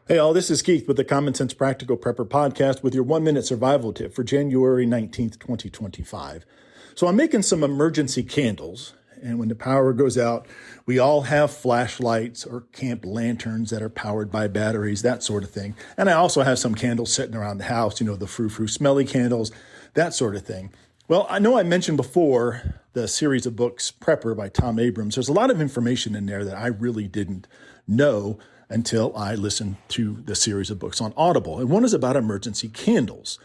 Hey, all, this is Keith with the Common Sense Practical Prepper podcast with your 1-minute survival tip for January 19th, 2025. So I'm making some emergency candles, and when the power goes out, we all have flashlights or camp lanterns that are powered by batteries, that sort of thing. And I also have some candles sitting around the house, the frou-frou smelly candles, that sort of thing. Well, I know I mentioned before the series of books, Prepper by Tom Abrams. There's a lot of information in there that I really didn't know until I listened to the series of books on Audible. And one is about emergency candles.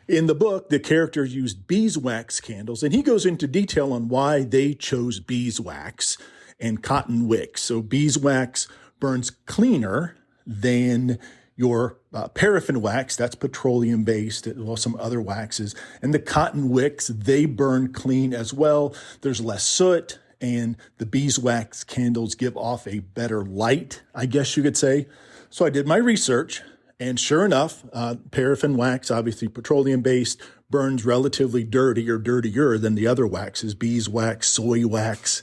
In the book, the character used beeswax candles, and he goes into detail on why they chose beeswax and cotton wicks. So beeswax burns cleaner than your paraffin wax, that's petroleum-based, well, some other waxes. And the cotton wicks, they burn clean as well. There's less soot, and the beeswax candles give off a better light, I guess you could say. So I did my research, and sure enough, paraffin wax, obviously petroleum-based, burns relatively dirtier than the other waxes, beeswax, soy wax,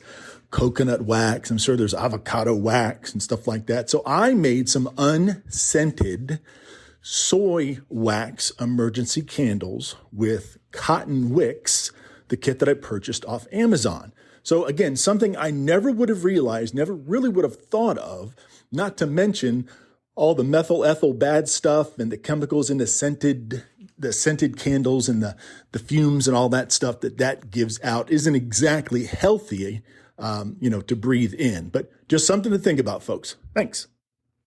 coconut wax. I'm sure there's avocado wax and stuff like that. So I made some unscented soy wax emergency candles with cotton wicks, the kit that I purchased off Amazon. So again, something I never would have realized, never really would have thought of, not to mention all the methyl ethyl bad stuff and the chemicals in the scented candles and the fumes and all that stuff that gives out isn't exactly healthy, to breathe in. But just something to think about, folks. Thanks.